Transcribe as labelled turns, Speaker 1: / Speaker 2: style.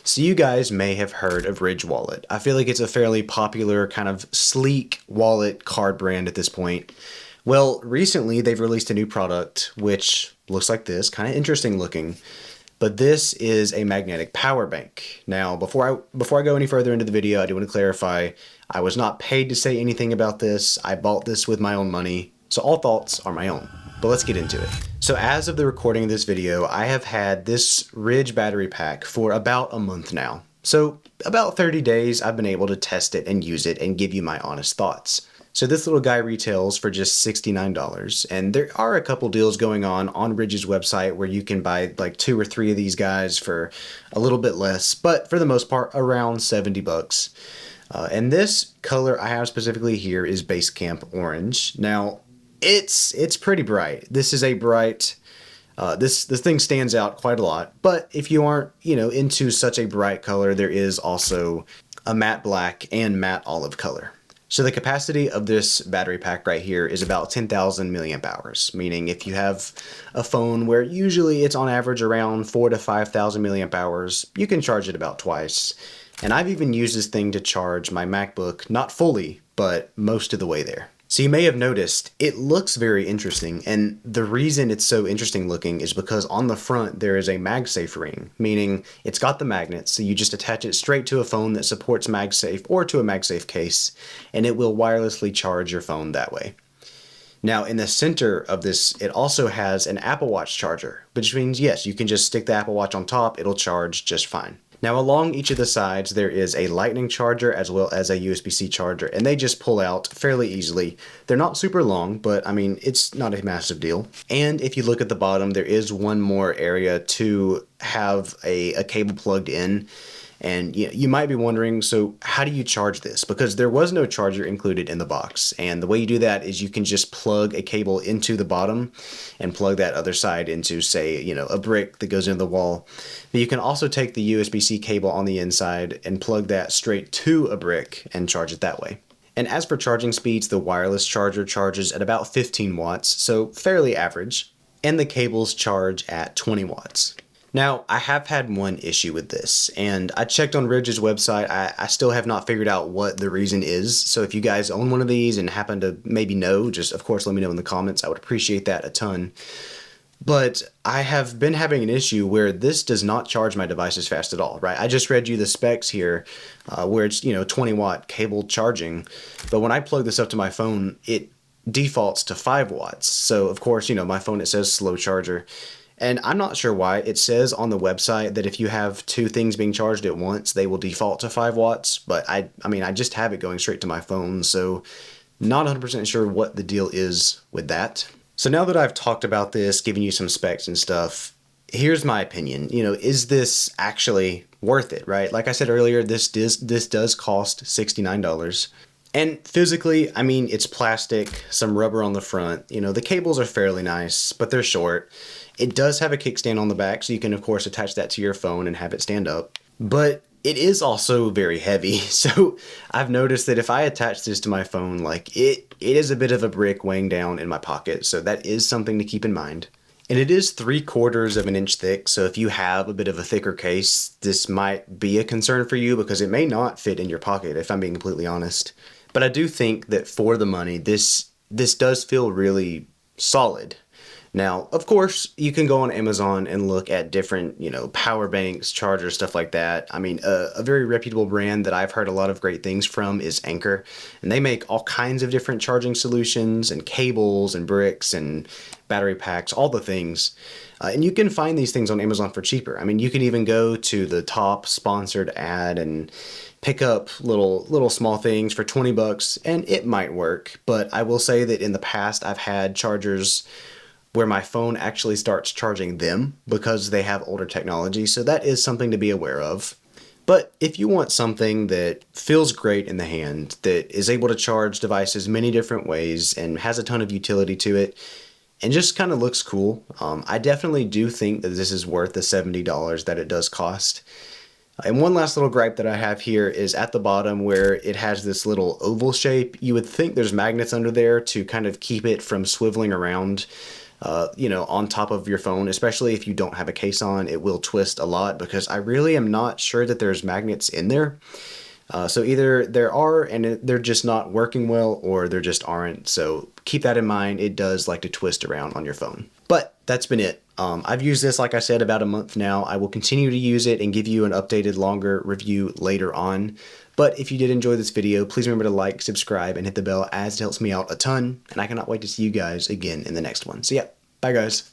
Speaker 1: So you guys may have heard of Ridge Wallet. I feel like it's a fairly popular kind of sleek wallet card brand at this point. Well, recently they've released a new product which looks like this, kind of interesting looking. But this is a magnetic power bank. Now, before I go any further into the video, I do want to clarify I was not paid to say anything about this. I bought this with my own money, so all thoughts are my own. But let's get into it. So as of the recording of this video, I have had this Ridge battery pack for about a month now. So about 30 days I've been able to test it and use it and give you my honest thoughts. So this little guy retails for just $69, and there are a couple deals going on Ridge's website where you can buy like 2 or 3 of these guys for a little bit less, but for the most part around 70 bucks. And this color I have specifically here is Base Camp Orange. Now, it's pretty bright. This is a bright, this thing stands out quite a lot, but if you aren't, into such a bright color, there is also a matte black and matte olive color. So the capacity of this battery pack right here is about 10,000 milliamp hours, meaning if you have a phone where usually it's on average around 4,000 to 5,000 milliamp hours, you can charge it about twice. And I've even used this thing to charge my MacBook, not fully, but most of the way there. So you may have noticed it looks very interesting, and the reason it's so interesting looking is because on the front there is a MagSafe ring, meaning it's got the magnet, so you just attach it straight to a phone that supports MagSafe or to a MagSafe case, and it will wirelessly charge your phone that way. Now in the center of this, it also has an Apple Watch charger, which means yes, you can just stick the Apple Watch on top, it'll charge just fine. Now along each of the sides there is a lightning charger as well as a USB-C charger, and they just pull out fairly easily. They're not super long, but I mean it's not a massive deal. And if you look at the bottom, there is one more area to have a cable plugged in. And you might be wondering, so how do you charge this? Because there was no charger included in the box. And the way you do that is you can just plug a cable into the bottom and plug that other side into, say, a brick that goes into the wall. But you can also take the USB-C cable on the inside and plug that straight to a brick and charge it that way. And as for charging speeds, the wireless charger charges at about 15 watts, so fairly average. And the cables charge at 20 watts. Now, I have had one issue with this, and I checked on Ridge's website. I still have not figured out what the reason is, so if you guys own one of these and happen to maybe know, just of course let me know in the comments. I would appreciate that a ton. But I have been having an issue where this does not charge my device as fast at all, right? I just read you the specs here where it's, 20 watt cable charging, but when I plug this up to my phone, it defaults to 5 watts. So of course, my phone, it says slow charger. And I'm not sure why. It says on the website that if you have 2 things being charged at once, they will default to 5 watts. But I just have it going straight to my phone, so not 100% sure what the deal is with that. So now that I've talked about this, giving you some specs and stuff, here's my opinion. Is this actually worth it, right? Like I said earlier, this does cost $69. And physically, it's plastic, some rubber on the front. The cables are fairly nice, but they're short. It does have a kickstand on the back, so you can of course attach that to your phone and have it stand up. But it is also very heavy, so I've noticed that if I attach this to my phone, it is a bit of a brick weighing down in my pocket, so that is something to keep in mind. And it is 3/4 of an inch thick, so if you have a bit of a thicker case, this might be a concern for you because it may not fit in your pocket, if I'm being completely honest. But I do think that for the money, this does feel really solid. Now, of course, you can go on Amazon and look at different, power banks, chargers, stuff like that. A very reputable brand that I've heard a lot of great things from is Anker, and they make all kinds of different charging solutions and cables and bricks and battery packs, all the things. And you can find these things on Amazon for cheaper. You can even go to the top sponsored ad and pick up little small things for 20 bucks, and it might work. But I will say that in the past, I've had chargers where my phone actually starts charging them because they have older technology, so that is something to be aware of. But if you want something that feels great in the hand, that is able to charge devices many different ways and has a ton of utility to it, and just kind of looks cool, I definitely do think that this is worth the $70 that it does cost. And one last little gripe that I have here is at the bottom where it has this little oval shape. You would think there's magnets under there to kind of keep it from swiveling around. on top of your phone, especially if you don't have a case on. It will twist a lot because I really am not sure that there's magnets in there. So either there are and they're just not working well, or there just aren't. So keep that in mind. It does like to twist around on your phone. But that's been it. I've used this, like I said, about a month now. I will continue to use it and give you an updated, longer review later on. But if you did enjoy this video, please remember to like, subscribe, and hit the bell, as it helps me out a ton. And I cannot wait to see you guys again in the next one. So yeah, bye guys.